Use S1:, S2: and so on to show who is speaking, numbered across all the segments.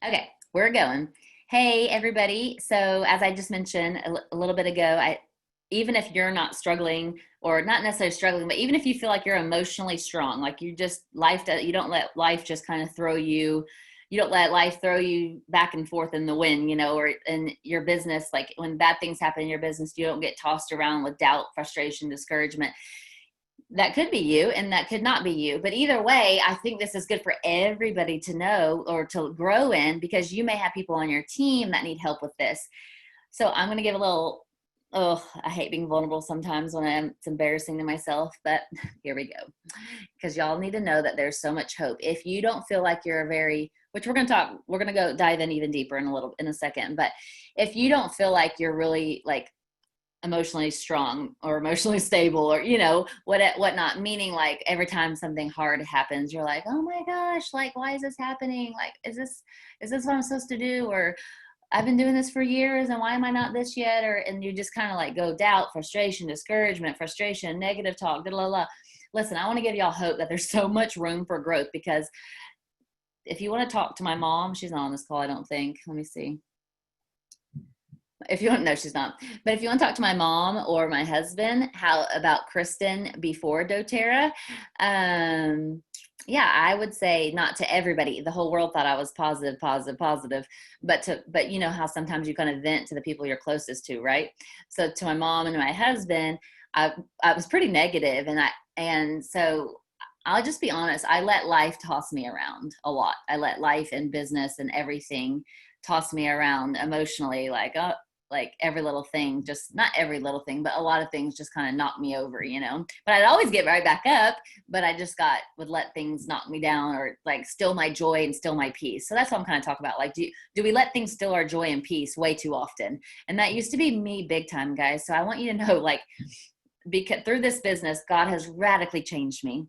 S1: Okay, we're going. Hey, everybody. So, as I just mentioned a little bit ago, even if you're not struggling or not necessarily struggling, but even if you feel like you're emotionally strong, like you just you don't let life just kind of you don't let life throw you back and forth in the wind, or in your business, like when bad things happen in your business, you don't get tossed around with doubt, frustration, discouragement. That could be you and that could not be you. But either way, I think this is good for everybody to know or to grow in, because you may have people on your team that need help with this. So I'm going to give a little, oh, I hate being vulnerable sometimes when it's embarrassing to myself, but here we go. Because y'all need to know that there's so much hope. If you don't feel like you're which we're going to go dive in even deeper in a second. But if you don't feel like you're really like emotionally strong or emotionally stable or whatnot, meaning like every time something hard happens you're like, oh my gosh, like why is this happening, like is this what I'm supposed to do, or I've been doing this for years and why am I not this yet, and you just kind of like go doubt, frustration, discouragement, frustration, negative talk, blah, blah, blah. Listen, I want to give y'all hope that there's so much room for growth, because if you want to talk to my mom, she's not on this call, I don't think. Let me see if you want. No, she's not. But if you want to talk to my mom or my husband, how about Kristen before doTERRA? Yeah, I would say not to everybody. The whole world thought I was positive, positive, positive. But you know how sometimes you kind of vent to the people you're closest to, right? So to my mom and my husband, I was pretty negative, and so I'll just be honest. I let life toss me around a lot. I let life and business and everything toss me around emotionally, like every little thing, just not every little thing, but a lot of things just kind of knocked me over. But I'd always get right back up, but I just would let things knock me down or like steal my joy and steal my peace. So that's what I'm kind of talking about. Like, do we let things steal our joy and peace way too often? And that used to be me big time, guys. So I want you to know, like, because through this business, God has radically changed me.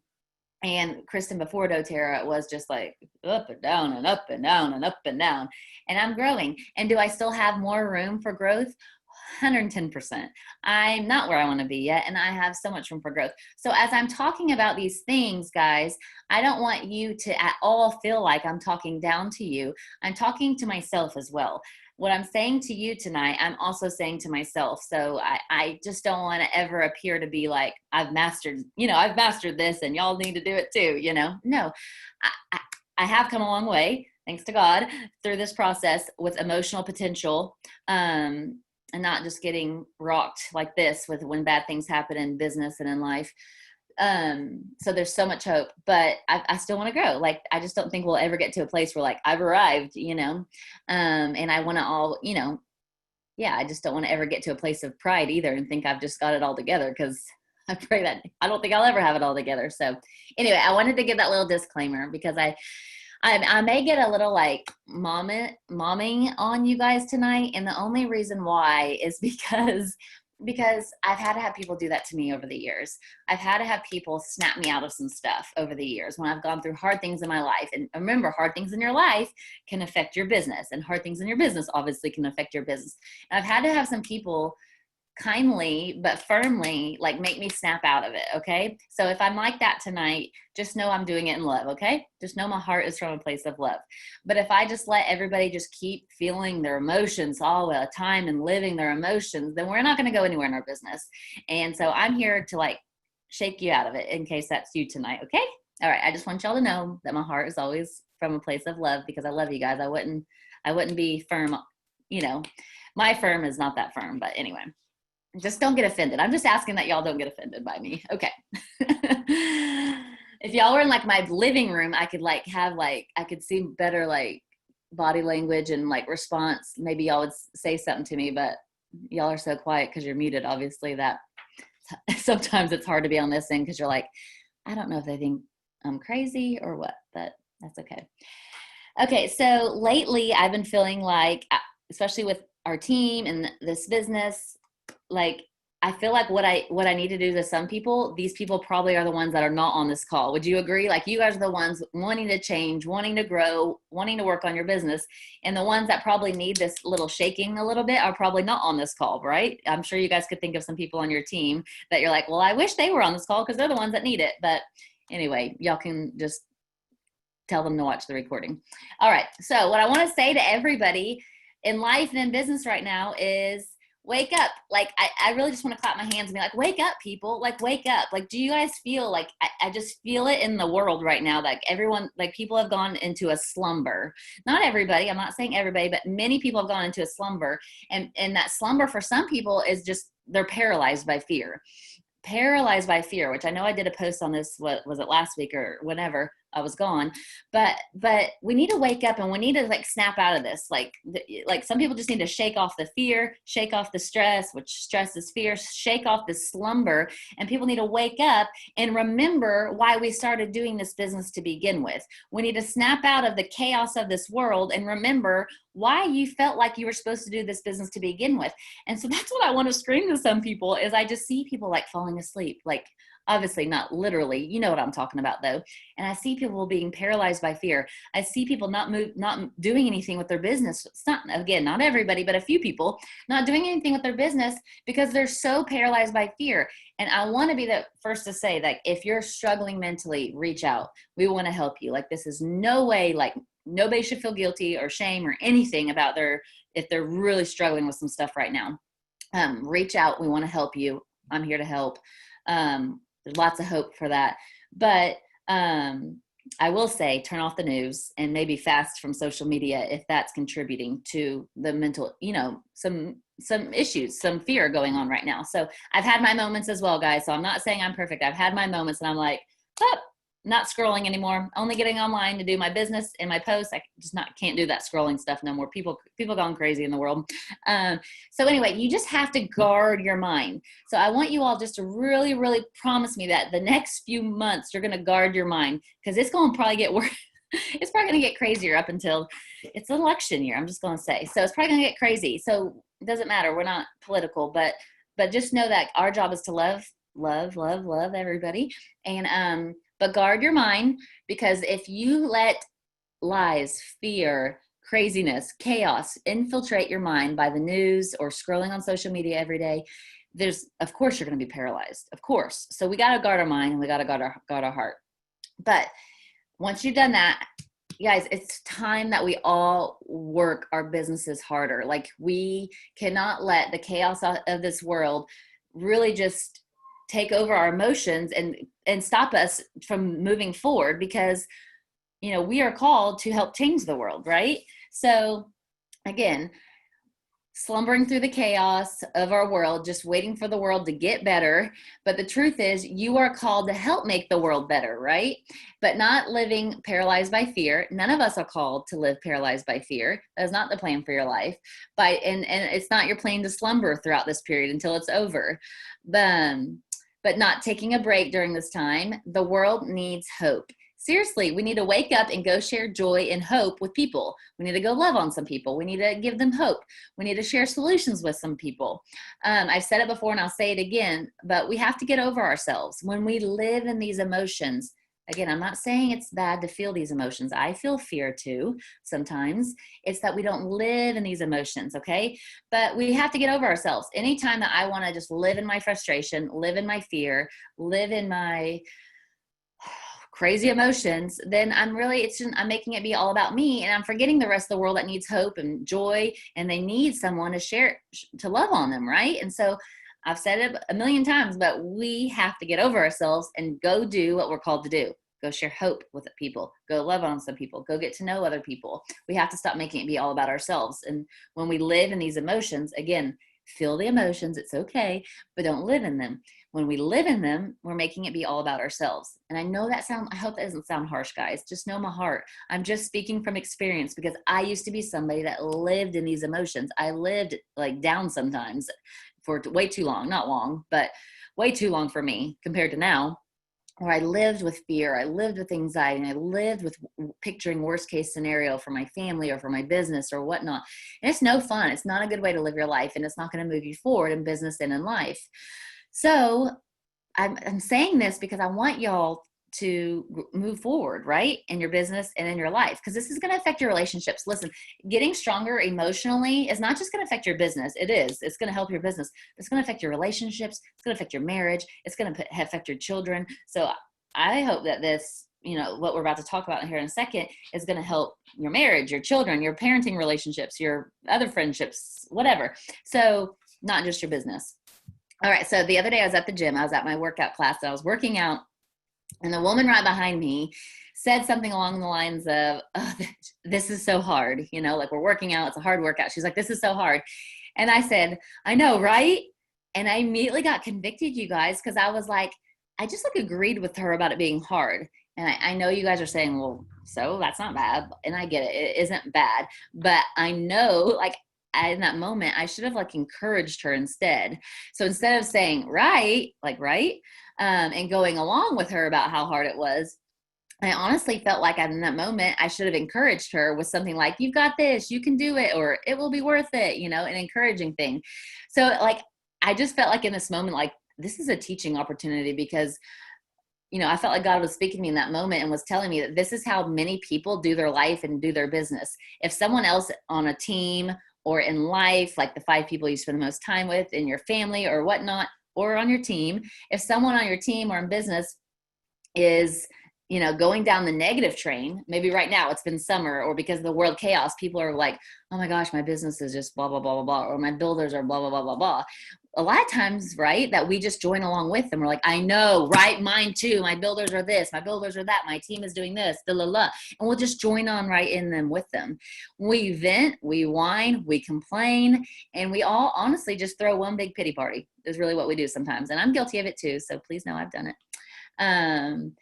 S1: And Kristen before doTERRA was just like up and down and up and down and up and down. And I'm growing. And do I still have more room for growth? 110%. I'm not where I want to be yet, and I have so much room for growth. So as I'm talking about these things, guys, I don't want you to at all feel like I'm talking down to you. I'm talking to myself as well. What I'm saying to you tonight, I'm also saying to myself. So I just don't want to ever appear to be like I've mastered this and y'all need to do it too. No, I have come a long way, thanks to God, through this process with emotional potential. And not just getting rocked like this with when bad things happen in business and in life. So there's so much hope, but I still want to grow. Like, I just don't think we'll ever get to a place where like I've arrived, and I want to yeah, I just don't want to ever get to a place of pride either and think I've just got it all together, because I pray that I don't think I'll ever have it all together. So anyway, I wanted to give that little disclaimer because I may get a little like momming on you guys tonight. And the only reason why is because I've had to have people do that to me over the years. I've had to have people snap me out of some stuff over the years when I've gone through hard things in my life. And remember, hard things in your life can affect your business, and hard things in your business obviously can affect your business. And I've had to have some people kindly but firmly like make me snap out of it. Okay, so if I'm like that tonight, just know I'm doing it in love. Okay, just know my heart is from a place of love. But if I just let everybody just keep feeling their emotions all the time and living their emotions, then we're not going to go anywhere in our business. And so I'm here to like shake you out of it, in case that's you tonight. Okay, all right, I just want y'all to know that my heart is always from a place of love, because I love you guys. I wouldn't be firm, my firm is not that firm. But anyway, just don't get offended. I'm just asking that y'all don't get offended by me. Okay. If y'all were in like my living room, I could I could see better like body language and like response. Maybe y'all would say something to me, but y'all are so quiet because you're muted. Obviously, that sometimes it's hard to be on this end because you're like, I don't know if they think I'm crazy or what, but that's okay. Okay. So lately I've been feeling like, especially with our team and this business, like I feel like what I need to do to some people, these people probably are the ones that are not on this call. Would you agree? Like, you guys are the ones wanting to change, wanting to grow, wanting to work on your business. And the ones that probably need this little shaking a little bit are probably not on this call, right? I'm sure you guys could think of some people on your team that you're like, well, I wish they were on this call because they're the ones that need it. But anyway, y'all can just tell them to watch the recording. All right. So what I want to say to everybody in life and in business right now is wake up. Like, I really just want to clap my hands and be like, wake up, people. Like, wake up. Like, do you guys feel like, I just feel it in the world right now. Like everyone, like people have gone into a slumber. Not everybody, I'm not saying everybody, but many people have gone into a slumber. And that slumber for some people is just, they're paralyzed by fear. Paralyzed by fear, which I know I did a post on this, what was it, last week or whenever I was gone, but we need to wake up and we need to like snap out of this. Like some people just need to shake off the fear, shake off the stress, which stress is fear, shake off the slumber. And people need to wake up and remember why we started doing this business to begin with. We need to snap out of the chaos of this world and remember why you felt like you were supposed to do this business to begin with. And so that's what I want to scream to some people is I just see people like falling asleep, like obviously not literally, you know what I'm talking about though. And I see people being paralyzed by fear. I see people not doing anything with their business. It's not, again, not everybody, but a few people not doing anything with their business because they're so paralyzed by fear. And I want to be the first to say that if you're struggling mentally, reach out. We want to help you. Like this is no way, like nobody should feel guilty or shame or anything about if they're really struggling with some stuff right now. Reach out. We want to help you. I'm here to help. There's lots of hope for that. But I will say turn off the news and maybe fast from social media if that's contributing to the mental, some issues, some fear going on right now. So I've had my moments as well, guys. So I'm not saying I'm perfect. I've had my moments and I'm like, not scrolling anymore, only getting online to do my business and my posts. I just can't do that scrolling stuff no more. People gone crazy in the world. So anyway, you just have to guard your mind. So I want you all just to really, really promise me that the next few months, you're going to guard your mind because it's going to probably get worse. It's probably going to get crazier up until it's an election year. I'm just going to say, so it's probably going to get crazy. So it doesn't matter. We're not political, but just know that our job is to love everybody. And, but guard your mind because if you let lies, fear, craziness, chaos infiltrate your mind by the news or scrolling on social media every day, of course you're going to be paralyzed, of course. So we got to guard our mind and we got to guard our heart. But once you've done that, you guys, it's time that we all work our businesses harder. Like we cannot let the chaos of this world really just take over our emotions and stop us from moving forward because, we are called to help change the world, right? So again, slumbering through the chaos of our world, just waiting for the world to get better. But the truth is you are called to help make the world better, right? But not living paralyzed by fear. None of us are called to live paralyzed by fear. That is not the plan for your life. And it's not your plan to slumber throughout this period until it's over. But not taking a break during this time. The world needs hope. Seriously, we need to wake up and go share joy and hope with people. We need to go love on some people. We need to give them hope. We need to share solutions with some people. I've said it before and I'll say it again, but we have to get over ourselves. When we live in these emotions, again, I'm not saying it's bad to feel these emotions. I feel fear too sometimes. It's that we don't live in these emotions, okay? But we have to get over ourselves. Anytime that I want to just live in my frustration, live in my fear, live in my crazy emotions, then I'm making it be all about me and I'm forgetting the rest of the world that needs hope and joy and they need someone to love on them, right? And so I've said it a million times, but we have to get over ourselves and go do what we're called to do. Go share hope with people. Go love on some people. Go get to know other people. We have to stop making it be all about ourselves. And when we live in these emotions, again, feel the emotions. It's okay, but don't live in them. When we live in them, we're making it be all about ourselves. And I hope that doesn't sound harsh, guys. Just know my heart. I'm just speaking from experience because I used to be somebody that lived in these emotions. I lived like down sometimes for way too long, not long, but way too long for me compared to now, where I lived with fear, I lived with anxiety, and I lived with picturing worst case scenario for my family or for my business or whatnot. And it's no fun. It's not a good way to live your life, and it's not going to move you forward in business and in life. So I'm saying this because I want y'all to move forward, right? In your business and in your life, because this is going to affect your relationships. Listen, getting stronger emotionally is not just going to affect your business. It's going to help your business. It's going to affect your relationships. It's going to affect your marriage. It's going to affect your children. So I hope that this what we're about to talk about here in a second is going to help your marriage, your children, your parenting relationships, your other friendships, whatever. So not just your business. All right. So the other day I was at the gym, I was at my workout class and I was working out, and the woman right behind me said something along the lines of, oh, this is so hard. Like we're working out. It's a hard workout. She's like, this is so hard. And I said, I know, right? And I immediately got convicted, you guys, because I was like, I just agreed with her about it being hard. And I know you guys are saying, well, so that's not bad. And I get it. It isn't bad. But I know, in that moment, I should have encouraged her instead. So instead of saying, right, and going along with her about how hard it was, I honestly felt like in that moment, I should have encouraged her with something like, you've got this, you can do it, or it will be worth it, an encouraging thing. So I just felt like in this moment, this is a teaching opportunity because, I felt like God was speaking to me in that moment and was telling me that this is how many people do their life and do their business. If someone else on a team or in life, like the 5 people you spend the most time with in your family or whatnot, or on your team, if someone on your team or in business is going down the negative train, maybe right now it's been summer, or because of the world chaos, people are like, oh my gosh, my business is just blah, blah, blah, blah, blah, or my builders are blah, blah, blah, blah, blah. A lot of times, right, that we just join along with them. We're like, I know, right? Mine too. My builders are this, my builders are that, my team is doing this, blah, blah, blah. And we'll just join on right in them with them. We vent, we whine, we complain, and we all honestly just throw one big pity party is really what we do sometimes. And I'm guilty of it too. So please know I've done it.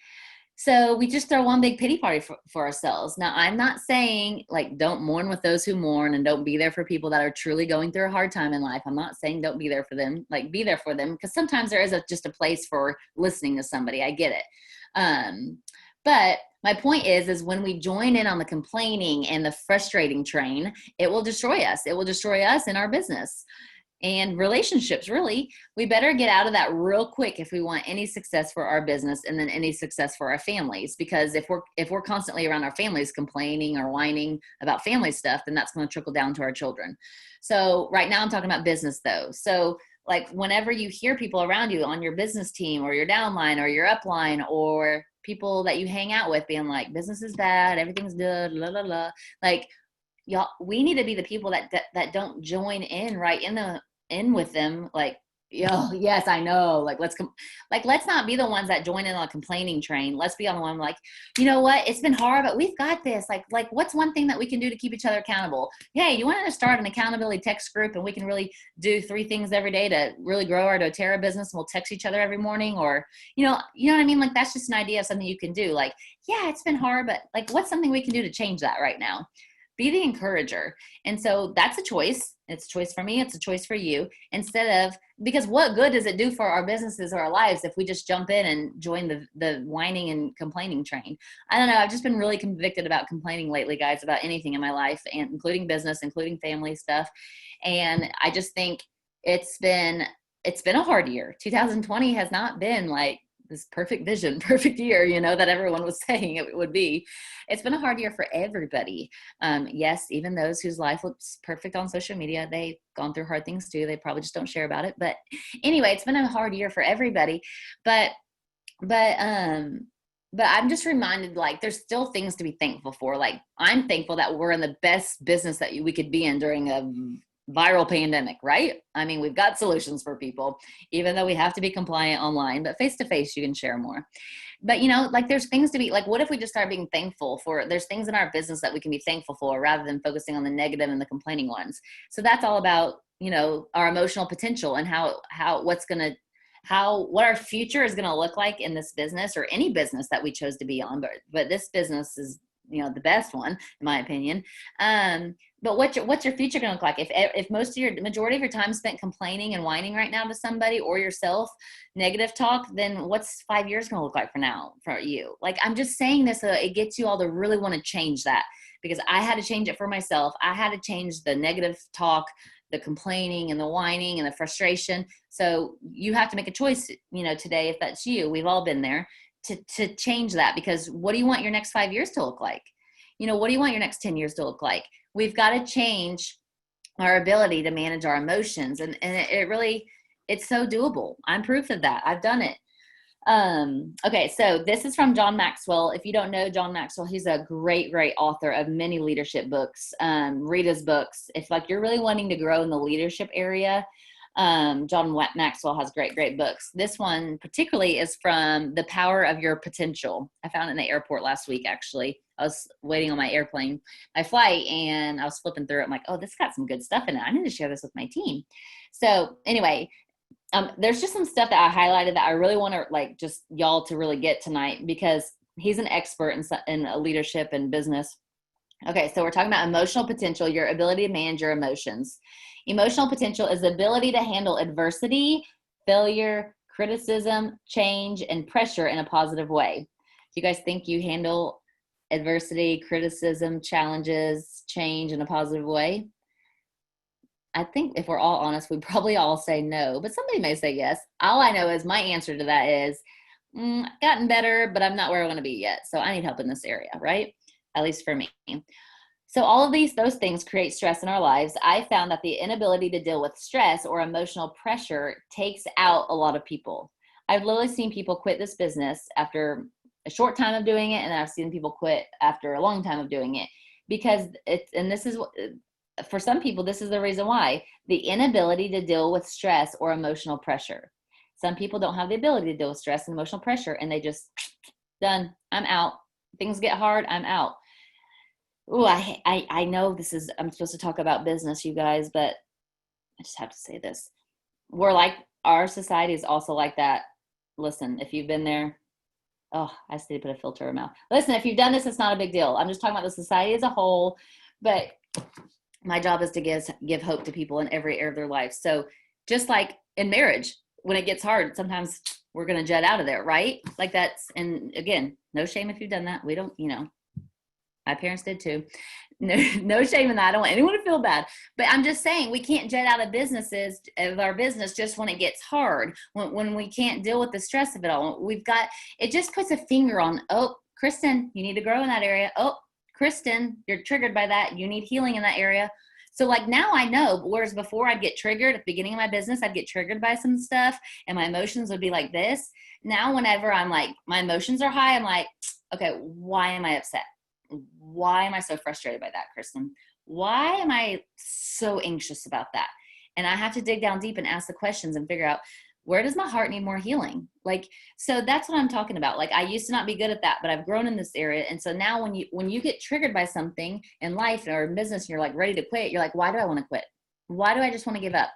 S1: So we just throw one big pity party for ourselves. Now, I'm not saying don't mourn with those who mourn and don't be there for people that are truly going through a hard time in life. I'm not saying don't be there for them, be there for them, because sometimes there is just a place for listening to somebody. I get it. But my point is when we join in on the complaining and the frustrating train, it will destroy us. It will destroy us in our business and relationships. Really, we better get out of that real quick if we want any success for our business and then any success for our families. Because if we're constantly around our families complaining or whining about family stuff, then that's going to trickle down to our children. So right now I'm talking about business though. So whenever you hear people around you on your business team or your downline or your upline or people that you hang out with being like, business is bad, everything's good, la la la, y'all, we need to be the people that don't join in right in with them. Yes, I know. Let's not be the ones that join in on a complaining train. Let's be on the one you know what? It's been hard, but we've got this. What's one thing that we can do to keep each other accountable? Hey, you want to start an accountability text group and we can really do 3 things every day to really grow our doTERRA business, and we'll text each other every morning, or, you know what I mean? That's just an idea of something you can do. Yeah, it's been hard, but what's something we can do to change that right now? Be the encourager. And so that's a choice. It's a choice for me. It's a choice for you. Because what good does it do for our businesses or our lives if we just jump in and join the whining and complaining train? I don't know. I've just been really convicted about complaining lately, guys, about anything in my life, and including business, including family stuff. And I just think it's been a hard year. 2020 has not been this perfect vision, perfect year, that everyone was saying it would be. It's been a hard year for everybody. Yes, even those whose life looks perfect on social media, they've gone through hard things too. They probably just don't share about it. But anyway, it's been a hard year for everybody. But I'm just reminded, there's still things to be thankful for. I'm thankful that we're in the best business that we could be in during a viral pandemic, right? I mean, we've got solutions for people, even though we have to be compliant online, but face to face, you can share more. But there's things to be what if we just start being thankful for? There's things in our business that we can be thankful for rather than focusing on the negative and the complaining ones. So that's all about, our emotional potential and what our future is going to look like in this business or any business that we chose to be on. But this business is, the best one, in my opinion. But what's your future going to look like? If majority of your time spent complaining and whining right now to somebody or yourself, negative talk, then what's 5 years going to look like for you? I'm just saying this so it gets you all to really want to change that, because I had to change it for myself. I had to change the negative talk, the complaining and the whining and the frustration. So you have to make a choice, today, if that's you. We've all been there. To change that, because what do you want your next 5 years to look like? What do you want your next 10 years to look like? We've got to change our ability to manage our emotions. And it's so doable. I'm proof of that. I've done it. Okay, so this is from John Maxwell. If you don't know John Maxwell, he's a great, great author of many leadership books. Read his books. If like you're really wanting to grow in the leadership area, John Maxwell has great, great books. This one particularly is from The Power of Your Potential. I found it in the airport last week, actually. I was waiting on my flight, and I was flipping through it. I'm like, oh, this got some good stuff in it. I need to share this with my team. So anyway, there's just some stuff that I highlighted that I really want to like just y'all to really get tonight, because he's an expert in leadership and business. Okay, so we're talking about emotional potential, your ability to manage your emotions. Emotional potential is the ability to handle adversity, failure, criticism, change, and pressure in a positive way. Do you guys think you handle adversity, criticism, challenges, change in a positive way? I think if we're all honest, we probably all say no, but somebody may say yes. All I know is my answer to that is, I've gotten better, but I'm not where I want to be yet. So I need help in this area, right? At least for me. So all of those things create stress in our lives. I found that the inability to deal with stress or emotional pressure takes out a lot of people. I've literally seen people quit this business after a short time of doing it, and I've seen people quit after a long time of doing it, because for some people, this is the reason why: the inability to deal with stress or emotional pressure. Some people don't have the ability to deal with stress and emotional pressure, and they just, done, I'm out. Things get hard, I'm out. Oh, I know I'm supposed to talk about business, you guys, but I just have to say this. Our society is also like that. Listen, if you've been there, oh, I just need to put a filter in my mouth. Listen, if you've done this, it's not a big deal. I'm just talking about the society as a whole, but my job is to give hope to people in every area of their life. So just like in marriage, when it gets hard, sometimes we're going to jet out of there, right? Like and again, no shame if you've done that. We don't, my parents did too. No shame in that. I don't want anyone to feel bad, but I'm just saying we can't jet out of our business just when it gets hard, when we can't deal with the stress of it all. It just puts a finger on, oh, Kristen, you need to grow in that area. Oh, Kristen, you're triggered by that. You need healing in that area. So like now I know, whereas before I'd get triggered at the beginning of my business, I'd get triggered by some stuff and my emotions would be like this. Now, whenever I'm like, my emotions are high, I'm like, okay, why am I upset? Why am I so frustrated by that, Kristen? Why am I so anxious about that? And I have to dig down deep and ask the questions and figure out, where does my heart need more healing? So that's what I'm talking about. Like, I used to not be good at that, but I've grown in this area. And so now when you get triggered by something in life or in business and you're like ready to quit, you're like, why do I want to quit? Why do I just want to give up?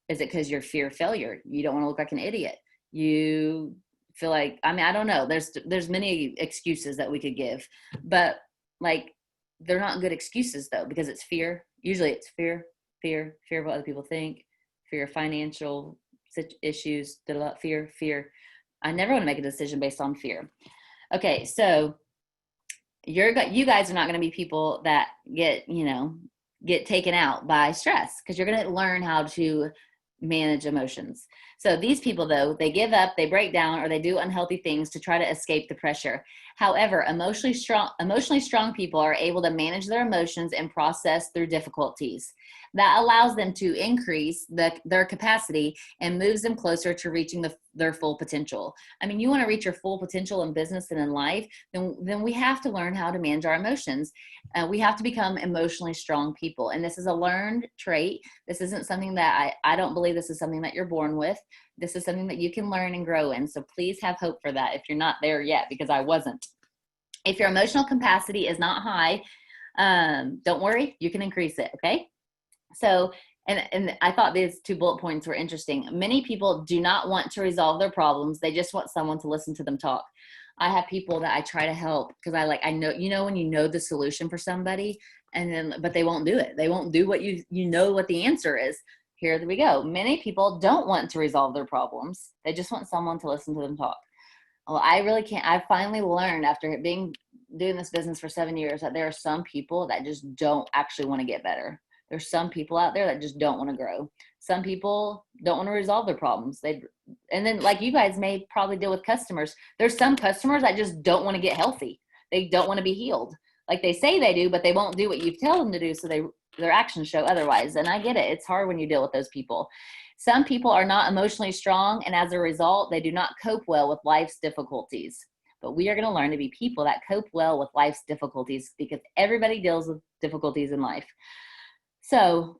S1: Is it because you're fear of failure? You don't want to look like an idiot. You feel like, I don't know. There's many excuses that we could give, but like, they're not good excuses though, because it's fear. Usually it's fear of what other people think, fear of financial issues, fear. I never want to make a decision based on fear. Okay, so you guys are not going to be people that get taken out by stress, because you're going to learn how to manage emotions. So these people, though, they give up, they break down, or they do unhealthy things to try to escape the pressure. However, emotionally strong people are able to manage their emotions and process through difficulties. That allows them to increase their capacity and moves them closer to reaching their full potential. You want to reach your full potential in business and in life, then we have to learn how to manage our emotions. We have to become emotionally strong people. And this is a learned trait. This isn't something that I don't believe this is something that you're born with. This is something that you can learn and grow in. So please have hope for that if you're not there yet, because I wasn't. If your emotional capacity is not high, don't worry, you can increase it, okay? So, and I thought these 2 bullet points were interesting. Many people do not want to resolve their problems. They just want someone to listen to them talk. I have people that I try to help because I know, when you know the solution for somebody, but they won't do it. They won't do what you know what the answer is. Here we go. Many people don't want to resolve their problems. They just want someone to listen to them talk. Well, I really can't. I finally learned after doing this business for 7 years that there are some people that just don't actually want to get better. There's some people out there that just don't want to grow. Some people don't want to resolve their problems. And then like you guys may probably deal with customers. There's some customers that just don't want to get healthy. They don't want to be healed. Like they say they do, but they won't do what you tell them to do. So their actions show otherwise. And I get it. It's hard when you deal with those people. Some people are not emotionally strong, and as a result, they do not cope well with life's difficulties. But we are going to learn to be people that cope well with life's difficulties, because everybody deals with difficulties in life. So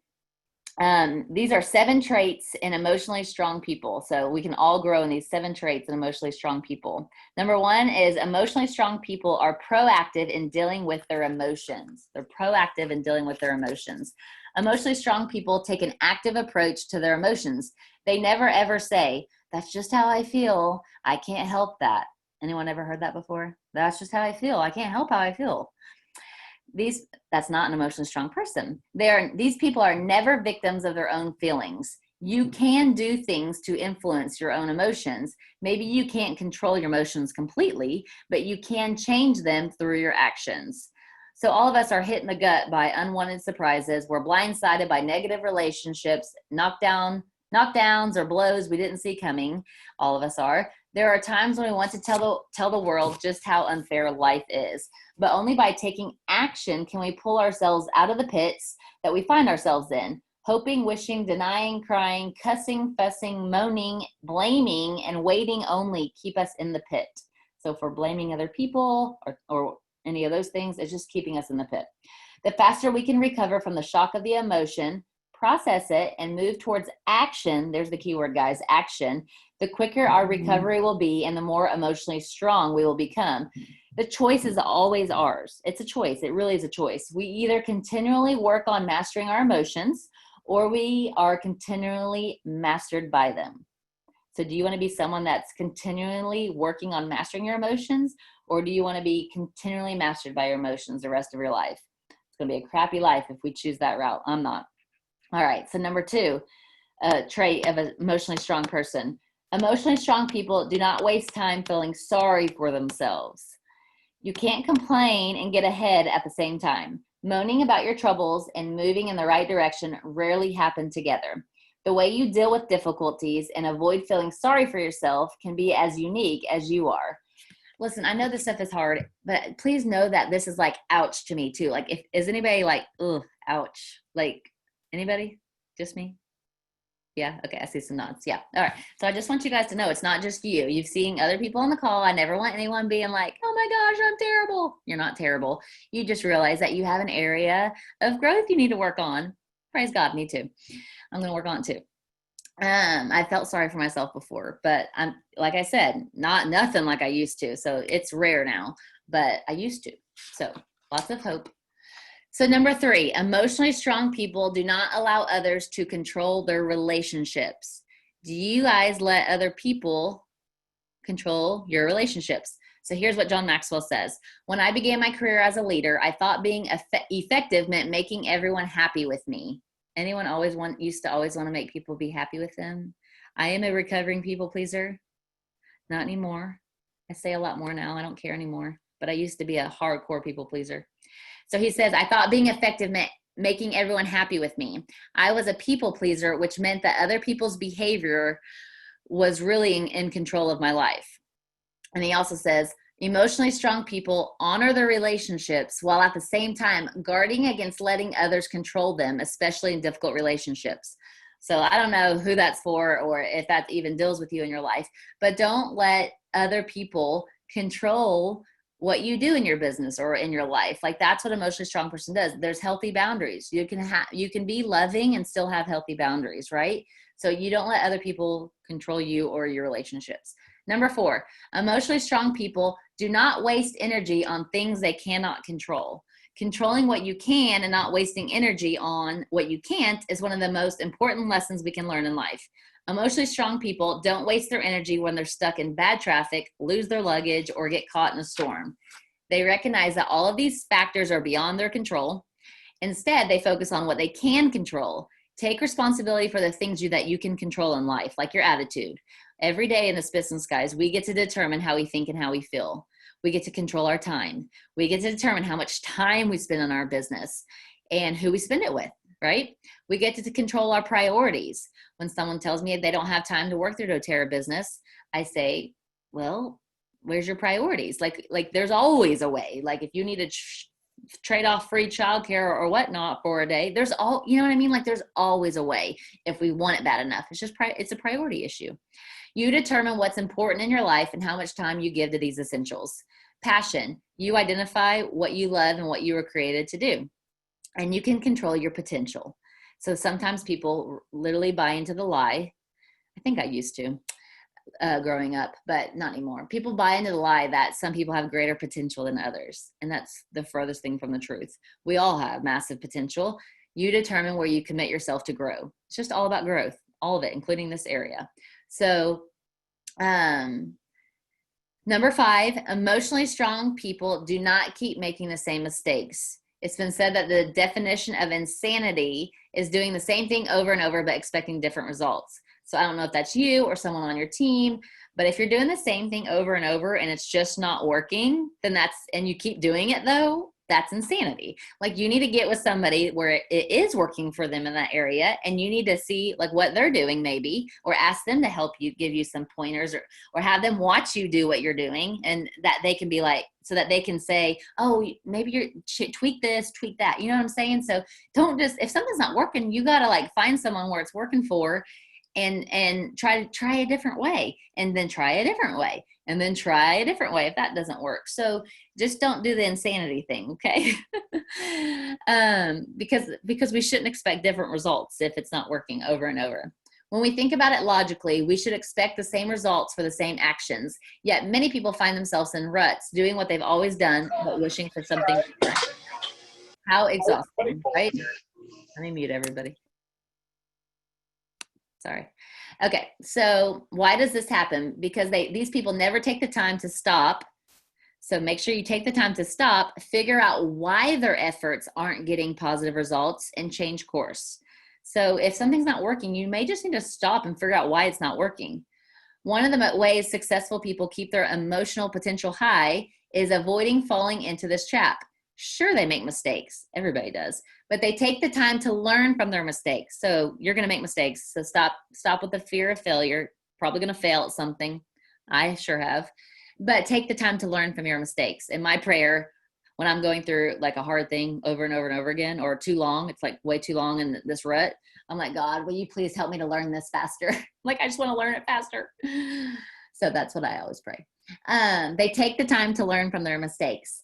S1: these are 7 traits in emotionally strong people. So we can all grow in these 7 traits in emotionally strong people. Number 1 is emotionally strong people are proactive in dealing with their emotions. They're proactive in dealing with their emotions. Emotionally strong people take an active approach to their emotions. They never ever say, that's just how I feel, I can't help that. Anyone ever heard that before? That's just how I feel, I can't help how I feel. That's not an emotionally strong person. These people are never victims of their own feelings. You can do things to influence your own emotions. Maybe you can't control your emotions completely, but you can change them through your actions. So all of us are hit in the gut by unwanted surprises. We're blindsided by negative relationships, knockdowns or blows we didn't see coming. All of us are. There are times when we want to tell the world just how unfair life is, but only by taking action can we pull ourselves out of the pits that we find ourselves in. Hoping, wishing, denying, crying, cussing, fussing, moaning, blaming, and waiting only keep us in the pit. So for blaming other people or any of those things, it's just keeping us in the pit. The faster we can recover from the shock of the emotion, process it, and move towards action, there's the key word, guys, action, the quicker our recovery will be and the more emotionally strong we will become. The choice is always ours. It's a choice. It really is a choice. We either continually work on mastering our emotions or we are continually mastered by them. So do you want to be someone that's continually working on mastering your emotions, or do you want to be continually mastered by your emotions the rest of your life? It's going to be a crappy life if we choose that route. I'm not. All right, so number 2, trait of an emotionally strong person. Emotionally strong people do not waste time feeling sorry for themselves. You can't complain and get ahead at the same time. Moaning about your troubles and moving in the right direction rarely happen together. The way you deal with difficulties and avoid feeling sorry for yourself can be as unique as you are. Listen, I know this stuff is hard, but please know that this is like ouch to me too. Like, is anybody like, ugh, ouch? Like, anybody? Just me? Yeah. Okay. I see some nods. Yeah. All right. So I just want you guys to know it's not just you. You've seen other people on the call. I never want anyone being like, oh my gosh, I'm terrible. You're not terrible. You just realize that you have an area of growth you need to work on. Praise God. Me too. I'm going to work on it too. I felt sorry for myself before, but I'm, like I said, nothing like I used to. So it's rare now, but I used to. So lots of hope. So number 3, emotionally strong people do not allow others to control their relationships. Do you guys let other people control your relationships? So here's what John Maxwell says. When I began my career as a leader, I thought being effective meant making everyone happy with me. Anyone used to always want to make people be happy with them? I am a recovering people pleaser. Not anymore. I say a lot more now. I don't care anymore. But I used to be a hardcore people pleaser. So he says, I thought being effective meant making everyone happy with me. I was a people pleaser, which meant that other people's behavior was really in control of my life. And he also says, emotionally strong people honor their relationships while at the same time guarding against letting others control them, especially in difficult relationships. So I don't know who that's for or if that even deals with you in your life, but don't let other people control what you do in your business or in your life. Like, that's what an emotionally strong person does. There's healthy boundaries. You can be loving and still have healthy boundaries, right? So you don't let other people control you or your relationships. Number 4, emotionally strong people do not waste energy on things they cannot control. Controlling what you can and not wasting energy on what you can't is one of the most important lessons we can learn in life. Emotionally strong people don't waste their energy when they're stuck in bad traffic, lose their luggage, or get caught in a storm. They recognize that all of these factors are beyond their control. Instead, they focus on what they can control. Take responsibility for the things that you can control in life, like your attitude. Every day in this business, guys, we get to determine how we think and how we feel. We get to control our time. We get to determine how much time we spend on our business and who we spend it with, right? We get to control our priorities. When someone tells me they don't have time to work their doTERRA business, I say, well, where's your priorities? Like there's always a way. Like, if you need to trade off free childcare or whatnot for a day. There's you know what I mean? Like there's always a way if we want it bad enough. It's just, it's a priority issue. You determine what's important in your life and how much time you give to these essentials. Passion, you identify what you love and what you were created to do. And you can control your potential. So sometimes people literally buy into the lie. I think I used to growing up, but not anymore. People buy into the lie that some people have greater potential than others. And that's the furthest thing from the truth. We all have massive potential. You determine where you commit yourself to grow. It's just all about growth, all of it, including this area. So, number 5, emotionally strong people do not keep making the same mistakes. It's been said that the definition of insanity is doing the same thing over and over, but expecting different results. So I don't know if that's you or someone on your team, but if you're doing the same thing over and over and it's just not working, then and you keep doing it though, that's insanity. Like you need to get with somebody where it is working for them in that area, and you need to see like what they're doing maybe, or ask them to help you, give you some pointers, or have them watch you do what you're doing, and that they can be like, so that they can say, oh, maybe you're tweak this, tweak that. You know what I'm saying? So don't just, if something's not working, you got to like find someone where it's working for, and try a different way, and then try a different way, and then try a different way if that doesn't work. So just don't do the insanity thing, okay? Because we shouldn't expect different results if it's not working over and over. When we think about it logically, we should expect the same results for the same actions. Yet many people find themselves in ruts, doing what they've always done, but wishing for something different. How exhausting, right? Let me mute everybody. Sorry. Okay, so why does this happen? Because these people never take the time to stop. So make sure you take the time to stop, figure out why their efforts aren't getting positive results, and change course. So if something's not working, you may just need to stop and figure out why it's not working. One of the ways successful people keep their emotional potential high is avoiding falling into this trap. Sure, they make mistakes. Everybody does. But they take the time to learn from their mistakes. So you're going to make mistakes. So stop with the fear of failure. Probably going to fail at something. I sure have. But take the time to learn from your mistakes. And my prayer when I'm going through like a hard thing over and over and over again, or too long, it's like way too long in this rut, I'm like, God, will you please help me to learn this faster? Like, I just want to learn it faster. So that's what I always pray. They take the time to learn from their mistakes.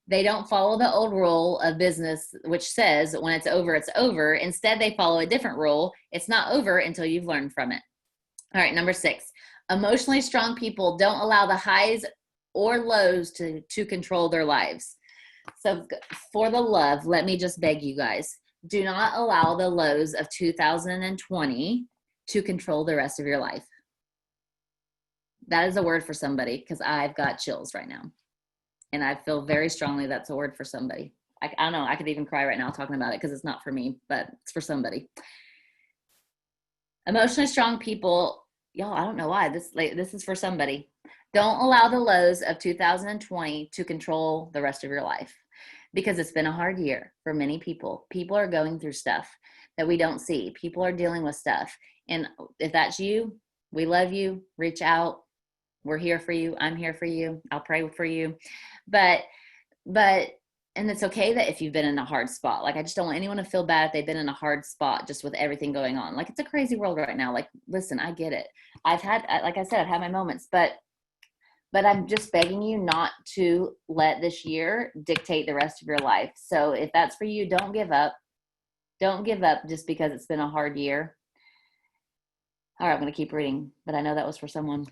S1: They don't follow the old rule of business, which says when it's over, it's over. Instead, they follow a different rule. It's not over until you've learned from it. All right, number 6, emotionally strong people don't allow the highs or lows to control their lives. So for the love, let me just beg you guys, do not allow the lows of 2020 to control the rest of your life. That is a word for somebody, because I've got chills right now. And I feel very strongly that's a word for somebody. I don't know. I could even cry right now talking about it, because it's not for me, but it's for somebody. Emotionally strong people, y'all, I don't know why. This is for somebody. Don't allow the lows of 2020 to control the rest of your life, because it's been a hard year for many people. People are going through stuff that we don't see. People are dealing with stuff. And if that's you, we love you. Reach out. We're here for you. I'm here for you. I'll pray for you. But, and it's okay that if you've been in a hard spot, like, I just don't want anyone to feel bad if they've been in a hard spot just with everything going on. Like, it's a crazy world right now. Like, listen, I get it. I've had, like I said, I've had my moments, but I'm just begging you not to let this year dictate the rest of your life. So if that's for you, don't give up. Don't give up just because it's been a hard year. All right, I'm going to keep reading, but I know that was for someone.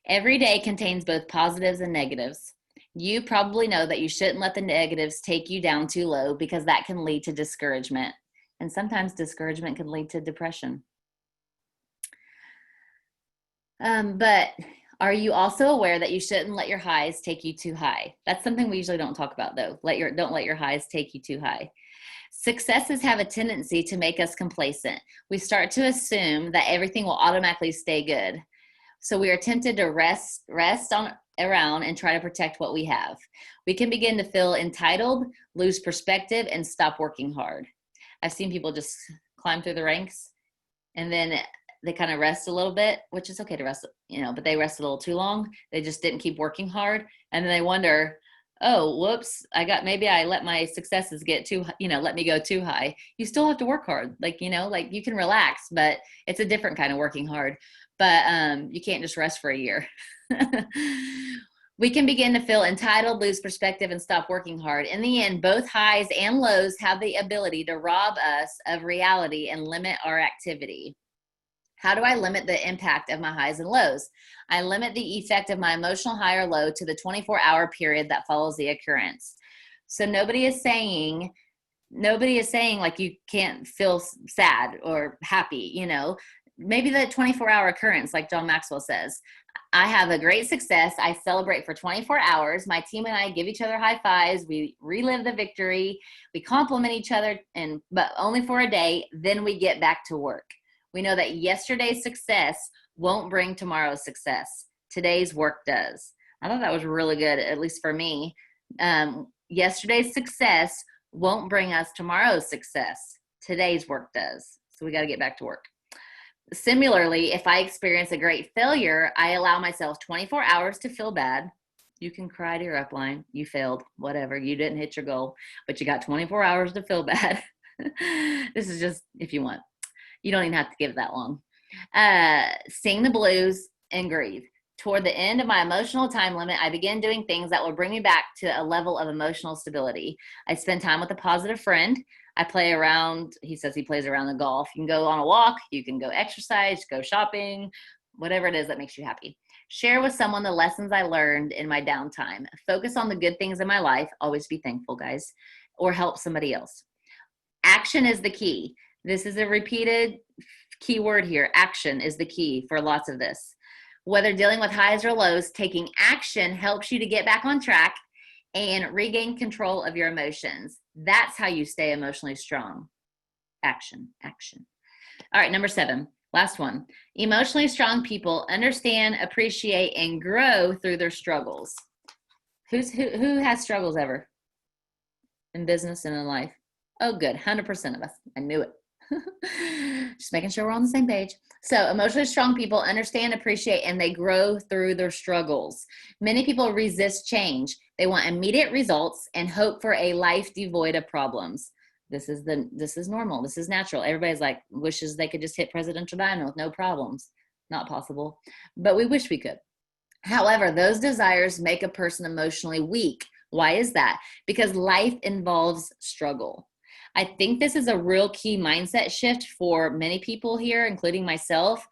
S1: Every day contains both positives and negatives. You probably know that you shouldn't let the negatives take you down too low, because that can lead to discouragement. And sometimes discouragement can lead to depression. But are you also aware that you shouldn't let your highs take you too high? That's something we usually don't talk about, though. Don't let your highs take you too high. Successes have a tendency to make us complacent. We start to assume that everything will automatically stay good. So we are tempted to rest around and try to protect what we have. We can begin to feel entitled, lose perspective, and stop working hard. I've seen people just climb through the ranks, and then they kind of rest a little bit, which is okay to rest, but they rest a little too long. They just didn't keep working hard. And then they wonder, oh, whoops, maybe I let my successes get too, let me go too high. You still have to work hard. Like, like you can relax, but it's a different kind of working hard. But you can't just rest for a year. We can begin to feel entitled, lose perspective, and stop working hard. In the end, both highs and lows have the ability to rob us of reality and limit our activity. How do I limit the impact of my highs and lows? I limit the effect of my emotional high or low to the 24-hour period that follows the occurrence. So nobody is saying like you can't feel sad or happy, maybe the 24-hour occurrence, like John Maxwell says. I have a great success. I celebrate for 24 hours. My team and I give each other high fives. We relive the victory. We compliment each other, but only for a day. Then we get back to work. We know that yesterday's success won't bring tomorrow's success. Today's work does. I thought that was really good, at least for me. Yesterday's success won't bring us tomorrow's success. Today's work does. So we got to get back to work. Similarly, if I experience a great failure, I allow myself 24 hours to feel bad. You can cry to your upline. You failed, whatever. You didn't hit your goal, but you got 24 hours to feel bad. This is just if you want. You don't even have to give it that long. Sing the blues and grieve. Toward the end of my emotional time limit, I begin doing things that will bring me back to a level of emotional stability. I spend time with a positive friend. I play around. He says he plays around the golf. You can go on a walk. You can go exercise, go shopping, whatever it is that makes you happy. Share with someone the lessons I learned in my downtime. Focus on the good things in my life. Always be thankful, guys, or help somebody else. Action is the key. This is a repeated key word here. Action is the key for lots of this. Whether dealing with highs or lows, taking action helps you to get back on track and regain control of your emotions. That's how you stay emotionally strong. Action. All right, number 7, last one. Emotionally strong people understand, appreciate, and grow through their struggles. Who has struggles ever in business and in life? Oh, good. 100% of us. I knew it. Just making sure we're on the same page. So emotionally strong people understand, appreciate, and they grow through their struggles. Many people resist change. They want immediate results and hope for a life devoid of problems. This is normal. This is natural. Everybody's like wishes they could just hit presidential diamond with no problems. Not possible, but we wish we could. However, those desires make a person emotionally weak. Why is that? Because life involves struggle. I think this is a real key mindset shift for many people here, including myself.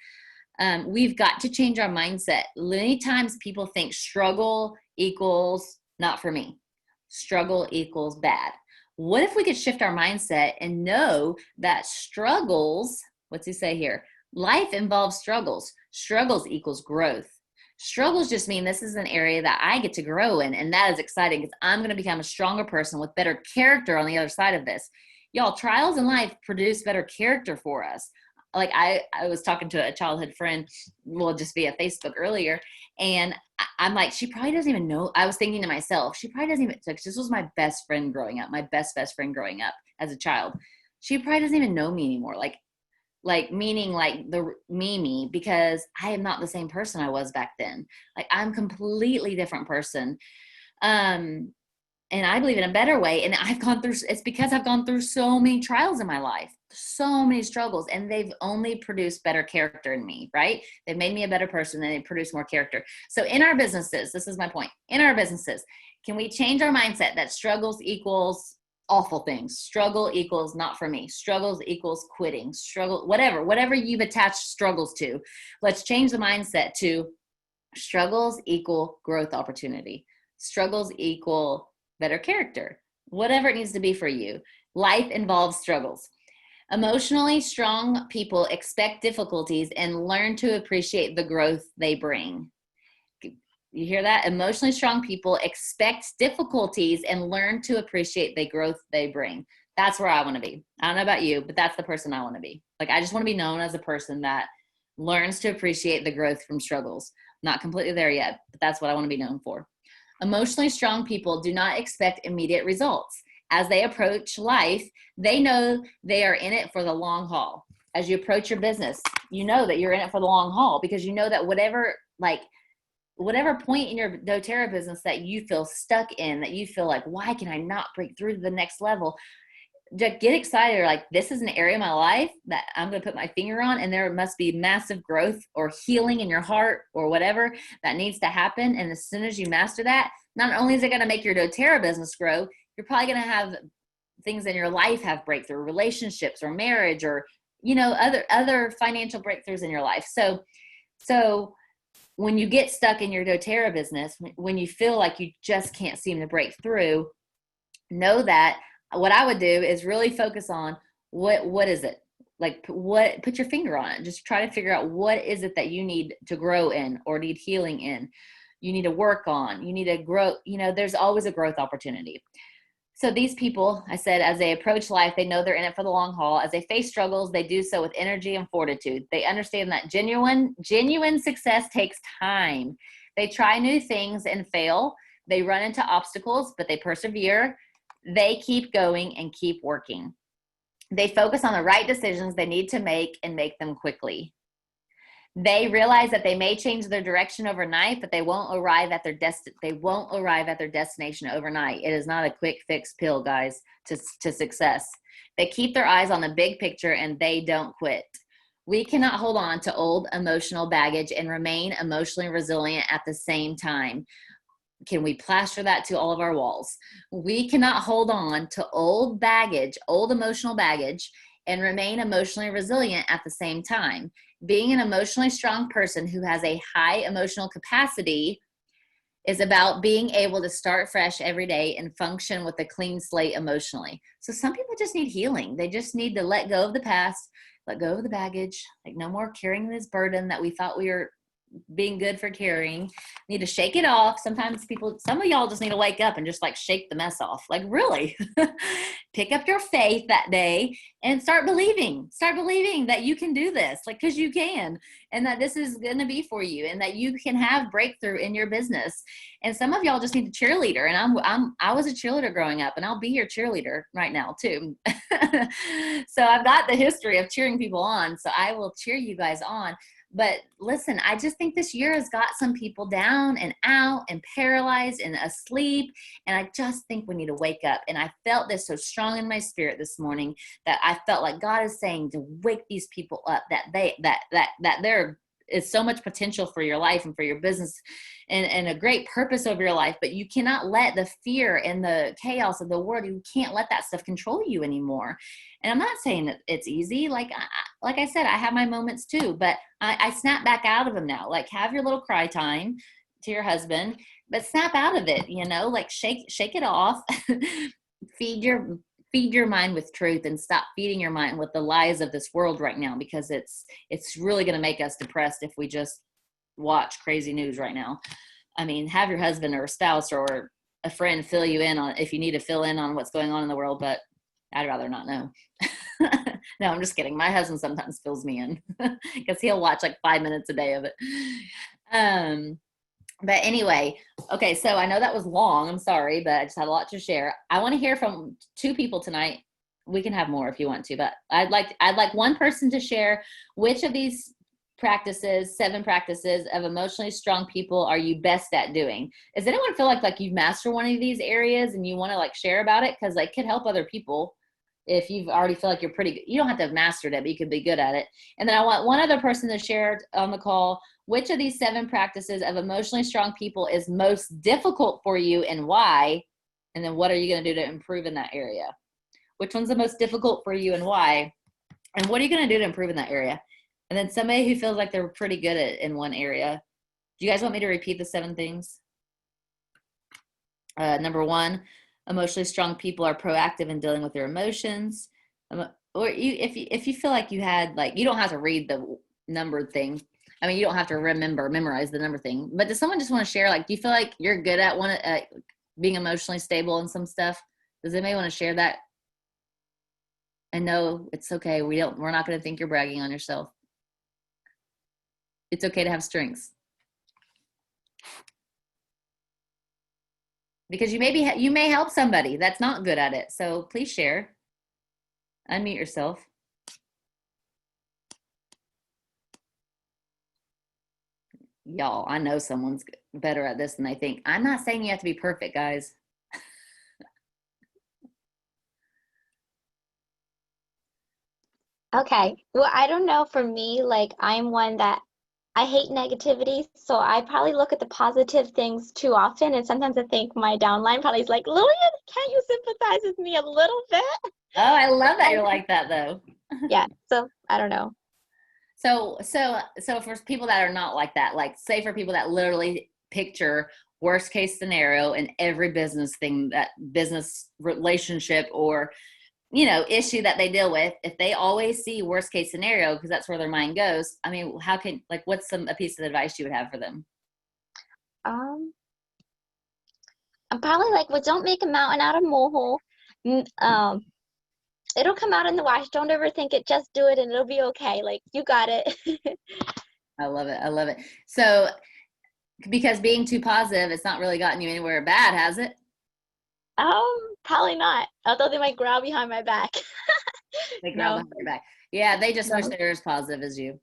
S1: We've got to change our mindset. Many times people think struggle equals not for me. Struggle equals bad. What if we could shift our mindset and know that struggles, what's he say here? Life involves struggles. Struggles equals growth. Struggles just mean this is an area that I get to grow in, and that is exciting because I'm going to become a stronger person with better character on the other side of this. Y'all, trials in life produce better character for us. Like I was talking to a childhood friend, well, just via Facebook earlier, and I'm like, she probably doesn't even know. I was thinking to myself, she probably doesn't even, like, this was my best friend growing up, my best friend growing up as a child. She probably doesn't even know me anymore. Meaning the Mimi, because I am not the same person I was back then. Like I'm a completely different person. And I believe in a better way. And it's because I've gone through so many trials in my life, so many struggles, and they've only produced better character in me, right? They've made me a better person and they produce more character. So in our businesses, this is my point. In our businesses, can we change our mindset that struggles equals awful things? Struggle equals not for me. Struggles equals quitting. Struggle, whatever you've attached struggles to. Let's change the mindset to struggles equal growth opportunity. Struggles equal better character. Whatever it needs to be for you. Life involves struggles. Emotionally strong people expect difficulties and learn to appreciate the growth they bring. You hear that? Emotionally strong people expect difficulties and learn to appreciate the growth they bring. That's where I want to be. I don't know about you, but that's the person I want to be. Like, I just want to be known as a person that learns to appreciate the growth from struggles. Not completely there yet, but that's what I want to be known for. Emotionally strong people do not expect immediate results. As they approach life, they know they are in it for the long haul. As you approach your business, you know that you're in it for the long haul because you know that whatever, like, whatever point in your doTERRA business that you feel stuck in, that you feel like, why can I not break through to the next level? Just get excited. Like, this is an area of my life that I'm going to put my finger on, and there must be massive growth or healing in your heart or whatever that needs to happen. And as soon as you master that, not only is it going to make your doTERRA business grow, you're probably going to have things in your life have breakthrough, relationships or marriage, or, you know, other financial breakthroughs in your life. So when you get stuck in your doTERRA business, when you feel like you just can't seem to break through, know that what I would do is really focus on what is it? Like, put your finger on it. Just try to figure out what is it that you need to grow in or need healing in. You need to work on, you need to grow, you know, there's always a growth opportunity. So these people, I said, as they approach life, they know they're in it for the long haul. As they face struggles, they do so with energy and fortitude. They understand that genuine success takes time. They try new things and fail. They run into obstacles, but they persevere. They keep going and keep working. They focus on the right decisions they need to make and make them quickly. They realize that they may change their direction overnight, but they won't arrive at their destination overnight. It is not a quick fix pill, guys, to success. They keep their eyes on the big picture, and they don't quit. We cannot hold on to old emotional baggage and remain emotionally resilient at the same time. Can we plaster that to all of our walls? We cannot hold on to old emotional baggage, and remain emotionally resilient at the same time. Being an emotionally strong person who has a high emotional capacity is about being able to start fresh every day and function with a clean slate emotionally. So some people just need healing. They just need to let go of the past, let go of the baggage, like no more carrying this burden that we thought we were being good for carrying. Need to shake it off. Sometimes some of y'all just need to wake up and just like shake the mess off. Like, really pick up your faith that day and start believing that you can do this, like, because you can, and that this is going to be for you, and that you can have breakthrough in your business. And some of y'all just need a cheerleader, and I was a cheerleader growing up, and I'll be your cheerleader right now too. So I've got the history of cheering people on, so I will cheer you guys on. But listen, I just think this year has got some people down and out and paralyzed and asleep. And I just think we need to wake up. And I felt this so strong in my spirit this morning that I felt like God is saying to wake these people up, that there is so much potential for your life and for your business, and a great purpose over your life. But you cannot let the fear and the chaos of the world, you can't let that stuff control you anymore. And I'm not saying that it's easy. Like I said, I have my moments too, but I snap back out of them now. Like, have your little cry time to your husband, but snap out of it, you know, like shake it off. Feed your mind with truth, and stop feeding your mind with the lies of this world right now, because it's really going to make us depressed if we just watch crazy news right now. I mean, have your husband or a spouse or a friend fill you in on, if you need to fill in on what's going on in the world, but I'd rather not know. No, I'm just kidding. My husband sometimes fills me in because he'll watch like 5 minutes a day of it. But anyway, okay, so I know that was long. I'm sorry, but I just had a lot to share. I want to hear from 2 people tonight. We can have more if you want to, but I'd like one person to share which of these 7 practices of emotionally strong people are you best at doing. Does anyone feel like you've mastered one of these areas and you want to like share about it? Because it could help other people. If you've already feel like you're pretty good, you don't have to have mastered it, but you could be good at it. And then I want one other person to share on the call, which of these 7 practices of emotionally strong people is most difficult for you and why? And then what are you going to do to improve in that area? Which one's the most difficult for you and why? And what are you going to do to improve in that area? And then somebody who feels like they're pretty good at in one area. Do you guys want me to repeat the 7 things? Number 1, emotionally strong people are proactive in dealing with their emotions. Or if you feel like you had, like, you don't have to read the number thing. I mean, you don't have to memorize the number thing. But does someone just want to share, like, do you feel like you're good at being emotionally stable and some stuff? Does anybody want to share that? And no, it's okay. We're not going to think you're bragging on yourself. It's okay to have strengths. Because you may help somebody that's not good at it. So please share. Unmute yourself. Y'all, I know someone's good. better at this than they think. I'm not saying you have to be perfect, guys.
S2: Okay. Well, I don't know. For me, like I'm one that I hate negativity, so I probably look at the positive things too often, and sometimes I think my downline probably is like, Lillian, can't you sympathize with me a little bit?
S1: Oh, I love that
S2: I,
S1: you're like that though.
S2: yeah, so I don't know.
S1: So for people that are not like that, like say for people that literally picture worst case scenario in every business thing, that business relationship or issue that they deal with, if they always see worst case scenario because that's where their mind goes, I mean, how can, like, what's a piece of advice you would have for them?
S2: Um, I'm probably like, well, don't make a mountain out of a molehill. N- Um, it'll come out in the wash. Don't overthink it. Just do it, and it'll be okay. Like you got it.
S1: I love it. I love it. So because being too positive, it's not really gotten you anywhere bad, has it?
S2: Probably not. Although they might growl behind my back.
S1: They growl
S2: No,
S1: behind your back. Yeah, they just wish
S2: no.
S1: they were as positive as you.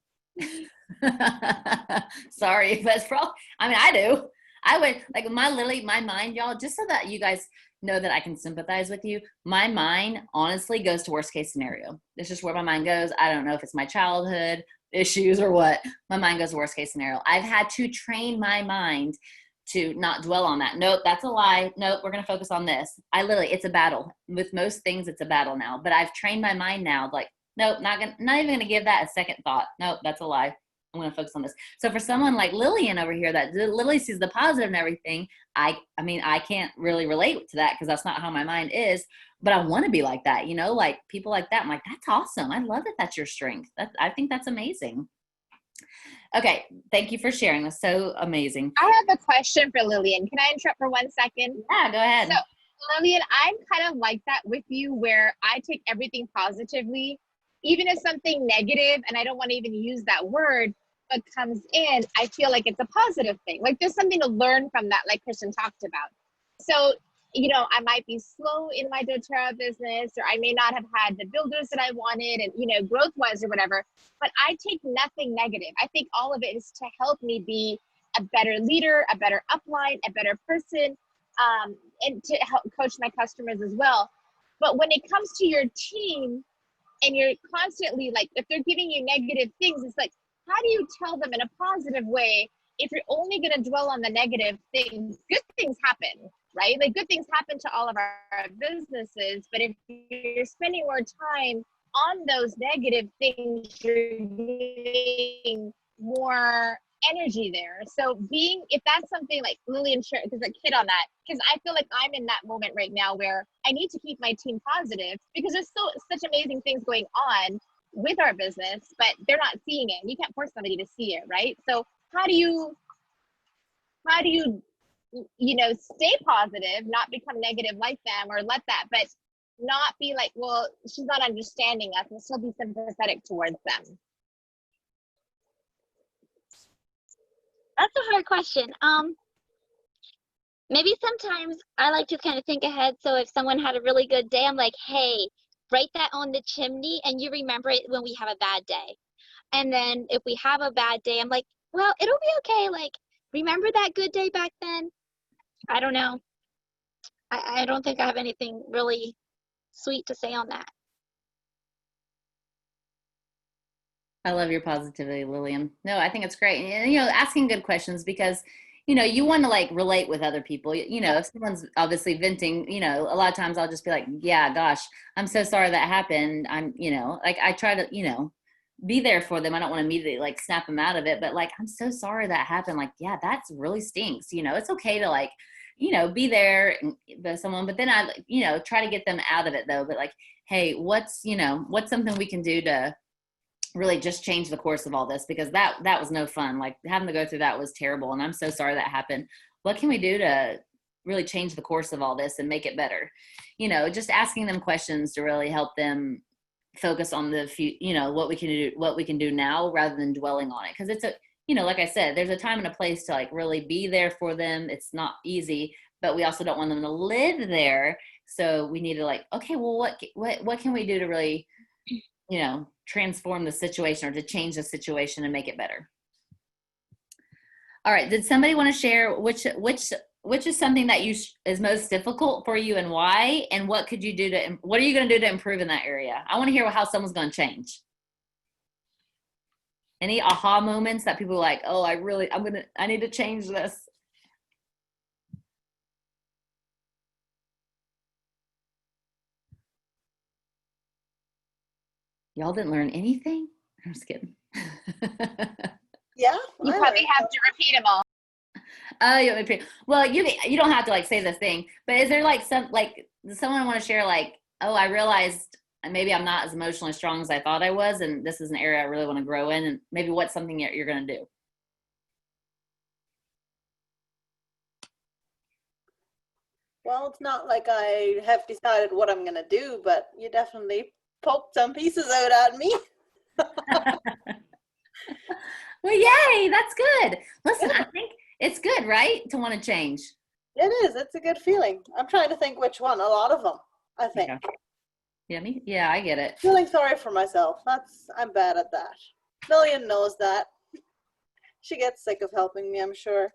S1: Sorry, but it's probably, I mean, I do. I would like my mind, y'all, just so that you guys know that I can sympathize with you. My mind honestly goes to worst case scenario. It's just where my mind goes. I don't know if it's my childhood issues or what. My mind goes to worst case scenario. I've had to train my mind to not dwell on that. Nope, that's a lie. Nope, we're going to focus on this. It's a battle. With most things, it's a battle now. But I've trained my mind now, like, nope, not even going to give that a second thought. Nope, that's a lie. I'm going to focus on this. So for someone like Lillian over here that literally sees the positive and everything, I mean, I can't really relate to that because that's not how my mind is. But I want to be like that, like people like that. I'm like, that's awesome. I love that that's your strength. I think that's amazing. Okay, thank you for sharing. That's so amazing.
S3: I have a question for Lillian. Can I interrupt for 1 second?
S1: Yeah, go
S3: So,
S1: ahead.
S3: Lillian, I'm kind of like that with you where I take everything positively, even if something negative, and I don't want to even use that word, but comes in, I feel like it's a positive thing. Like there's something to learn from that, like Kristen talked about. So, I might be slow in my doTERRA business, or I may not have had the builders that I wanted, and, growth wise or whatever, but I take nothing negative. I think all of it is to help me be a better leader, a better upline, a better person, and to help coach my customers as well. But when it comes to your team and you're constantly like, if they're giving you negative things, it's like, how do you tell them in a positive way? If you're only going to dwell on the negative things, good things happen, right? Like good things happen to all of our businesses. But if you're spending more time on those negative things, you're giving more energy there. So if that's something like Lillian shared, because I hit on that, because I feel like I'm in that moment right now where I need to keep my team positive because there's such amazing things going on with our business, but they're not seeing it. You can't force somebody to see it, right? So how do you stay positive, not become negative like them, or let that, but not be like, well, she's not understanding us, and still be sympathetic towards them?
S2: That's a hard question. Maybe sometimes I like to kind of think ahead. So if someone had a really good day, I'm like, hey, write that on the chimney and you remember it when we have a bad day. And then if we have a bad day, I'm like, well, it'll be okay. Like, remember that good day back then? I don't know. I don't think I have anything really sweet to say on that.
S1: I love your positivity, Lillian. No, I think it's great. And, asking good questions because, you want to like relate with other people. If someone's obviously venting, a lot of times I'll just be like, yeah, gosh, I'm so sorry that happened. Like I try to, be there for them. I don't want to immediately like snap them out of it, but like, I'm so sorry that happened. Like, yeah, that's really stinks. It's okay to like, be there with someone, but then I, try to get them out of it though. But like, hey, what's something we can do to really just change the course of all this, because that was no fun. Like having to go through that was terrible, and I'm so sorry that happened. What can we do to really change the course of all this and make it better? Just asking them questions to really help them focus on the what we can do now rather than dwelling on it, because it's a like I said, there's a time and a place to like really be there for them. It's not easy, but we also don't want them to live there, so we need to like, okay, well, what can we do to really transform the situation or to change the situation and make it better? All right. Did somebody want to share which is something that is most difficult for you and why, and what could you do what are you going to do to improve in that area? I want to hear how someone's going to change. Any aha moments that people are like, oh, I need to change this. Y'all didn't learn anything? I'm just kidding.
S4: Yeah.
S3: You probably have to repeat them all.
S1: Well, you don't have to like say this thing, but is there like does someone want to share like, oh, I realized maybe I'm not as emotionally strong as I thought I was, and this is an area I really want to grow in, and maybe what's something you're going to do?
S4: Well, it's not like I have decided what I'm going to do, but you definitely poked some pieces out at me.
S1: Well, yay, that's good. Listen, I think it's good, right, to want to change.
S4: It is. It's a good feeling. I'm trying to think which one. A lot of them, I think.
S1: Yeah, I get it.
S4: Feeling sorry for myself. I'm bad at that. Million knows that. She gets sick of helping me, I'm sure.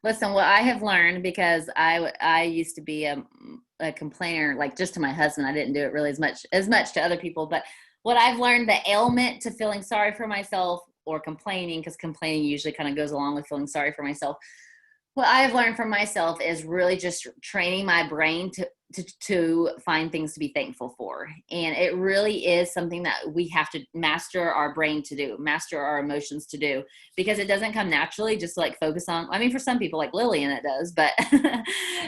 S1: Listen, what I have learned, because I used to be a complainer, like just to my husband. I didn't do it really as much to other people, but what I've learned, the ailment to feeling sorry for myself or complaining, because complaining usually kind of goes along with feeling sorry for myself. What I've learned from myself is really just training my brain to find things to be thankful for. And it really is something that we have to master our brain to do, master our emotions to do, because it doesn't come naturally just to like focus on, I mean, for some people like Lillian, it does, but,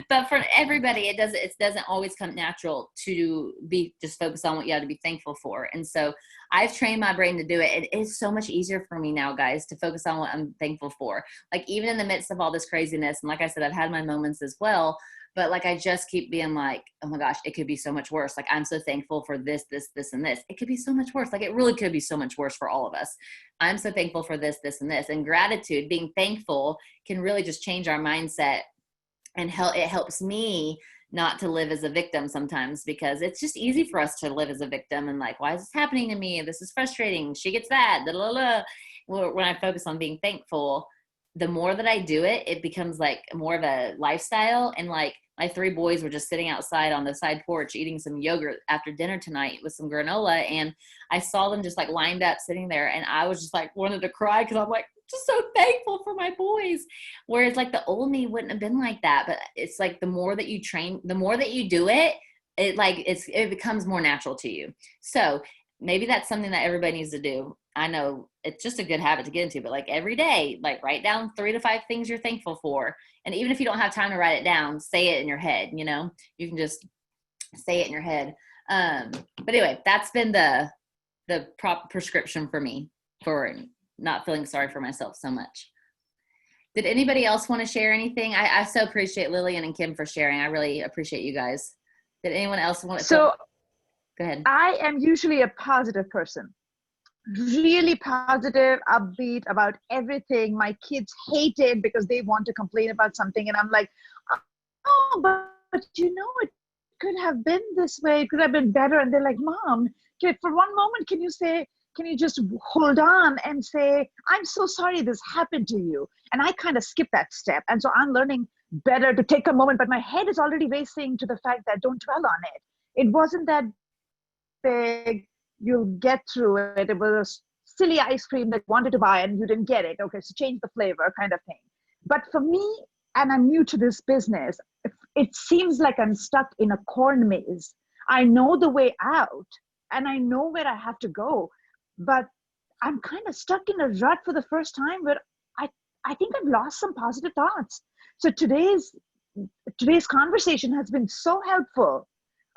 S1: but for everybody, it doesn't always come natural to be just focused on what you have to be thankful for. And so I've trained my brain to do it. It is so much easier for me now, guys, to focus on what I'm thankful for. Like even in the midst of all this craziness, and like I said, I've had my moments as well, but like I just keep being like, oh my gosh, it could be so much worse. Like I'm so thankful for this, and this. It could be so much worse. Like it really could be so much worse for all of us. I'm so thankful for this, and this. And gratitude, being thankful, can really just change our mindset, and it helps me not to live as a victim sometimes, because it's just easy for us to live as a victim and like, why is this happening to me? This is frustrating. She gets that. Blah, blah, blah. When I focus on being thankful, the more that I do it, it becomes like more of a lifestyle. And like my 3 boys were just sitting outside on the side porch eating some yogurt after dinner tonight with some granola. And I saw them just like lined up sitting there. And I was just like wanted to cry, because I'm like, just so thankful for my boys. Whereas like the old me wouldn't have been like that. But it's like the more that you train, the more that you do it, it becomes more natural to you. So maybe that's something that everybody needs to do. I know it's just a good habit to get into, but like every day, like write down 3 to 5 things you're thankful for. And even if you don't have time to write it down, say it in your head, you can just say it in your head. But anyway, that's been the prescription for me for not feeling sorry for myself so much. Did anybody else want to share anything? I so appreciate Lillian and Kim for sharing. I really appreciate you guys. Did anyone else want to?
S5: So
S1: go ahead.
S5: I am usually a positive person, really positive, upbeat about everything. My kids hate it because they want to complain about something. And I'm like, oh, but it could have been this way. It could have been better. And they're like, Mom, for one moment, can you just hold on and say, I'm so sorry this happened to you. And I kind of skip that step. And so I'm learning better to take a moment, but my head is already racing to the fact that don't dwell on it. It wasn't that big. You'll get through it. It was a silly ice cream that you wanted to buy and you didn't get it. Okay, so change the flavor kind of thing. But for me, and I'm new to this business, it seems like I'm stuck in a corn maze. I know the way out and I know where I have to go, but I'm kind of stuck in a rut for the first time where I think I've lost some positive thoughts. So today's conversation has been so helpful.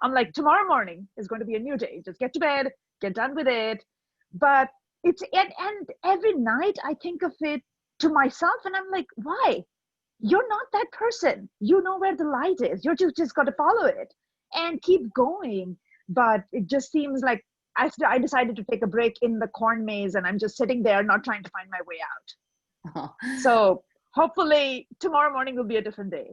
S5: I'm like, tomorrow morning is going to be a new day. Just get to bed, get done with it. But and every night I think of it to myself and I'm like, why? You're not that person. You know where the light is. You're just got to follow it and keep going. But it just seems like I decided to take a break in the corn maze and I'm just sitting there not trying to find my way out. Oh. So hopefully tomorrow morning will be a different day.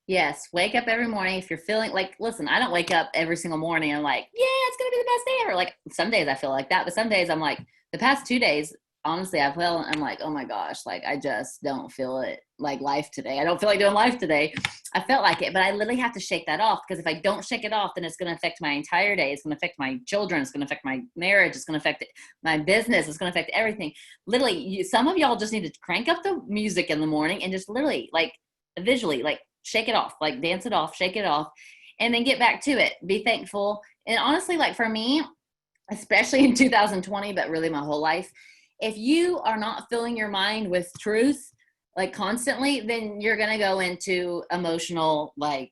S1: Yes. Wake up every morning. If you're feeling like, listen, I don't wake up every single morning and I'm like, yeah, it's going to be the best day ever. Like some days I feel like that, but some days I'm like, the past 2 days, honestly, I'm like, oh my gosh, like I just don't feel it like life today. I don't feel like doing life today. I felt like it, but I literally have to shake that off, because if I don't shake it off, then it's going to affect my entire day. It's going to affect my children. It's going to affect my marriage. It's going to affect my business. It's going to affect everything. Literally, some of y'all just need to crank up the music in the morning and just literally like visually, like shake it off, like dance it off, shake it off, and then get back to it. Be thankful. And honestly, like for me, especially in 2020, but really my whole life, if you are not filling your mind with truth, like constantly, then you're going to go into emotional, like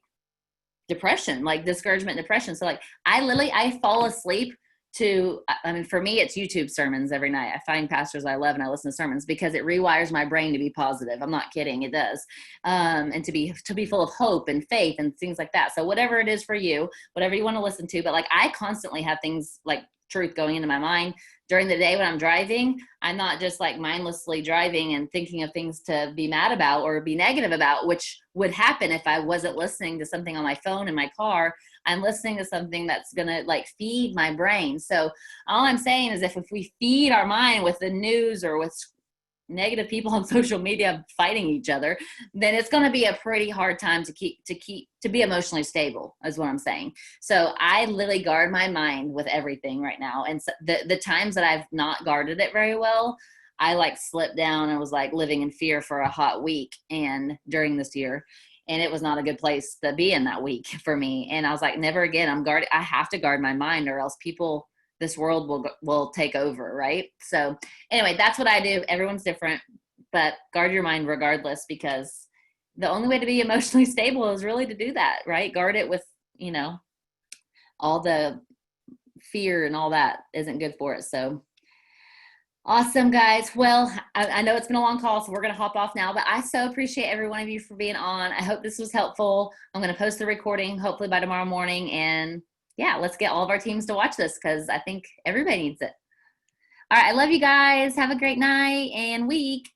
S1: depression, like discouragement, depression. So like I fall asleep to, I mean, for me, it's YouTube sermons every night. I find pastors I love and I listen to sermons because it rewires my brain to be positive. I'm not kidding. It does. And to be full of hope and faith and things like that. So whatever it is for you, whatever you want to listen to, but like I constantly have things like truth going into my mind during the day when I'm driving. I'm not just like mindlessly driving and thinking of things to be mad about or be negative about, which would happen if I wasn't listening to something on my phone in my car. I'm listening to something that's going to like feed my brain. So all I'm saying is if we feed our mind with the news or with negative people on social media fighting each other, then it's going to be a pretty hard time to be emotionally stable, is what I'm saying. So I literally guard my mind with everything right now. And so the times that I've not guarded it very well, I like slipped down and was like living in fear for a hot week and during this year. And it was not a good place to be in that week for me. And I was like, never again. I have to guard my mind, or else this world will take over, right? So anyway, that's what I do. Everyone's different, but guard your mind regardless, because the only way to be emotionally stable is really to do that, right? Guard it with, all the fear and all that isn't good for it. So awesome, guys. Well, I know it's been a long call, so we're going to hop off now, but I so appreciate every one of you for being on. I hope this was helpful. I'm going to post the recording hopefully by tomorrow morning, and yeah, let's get all of our teams to watch this because I think everybody needs it. All right. I love you guys. Have a great night and week.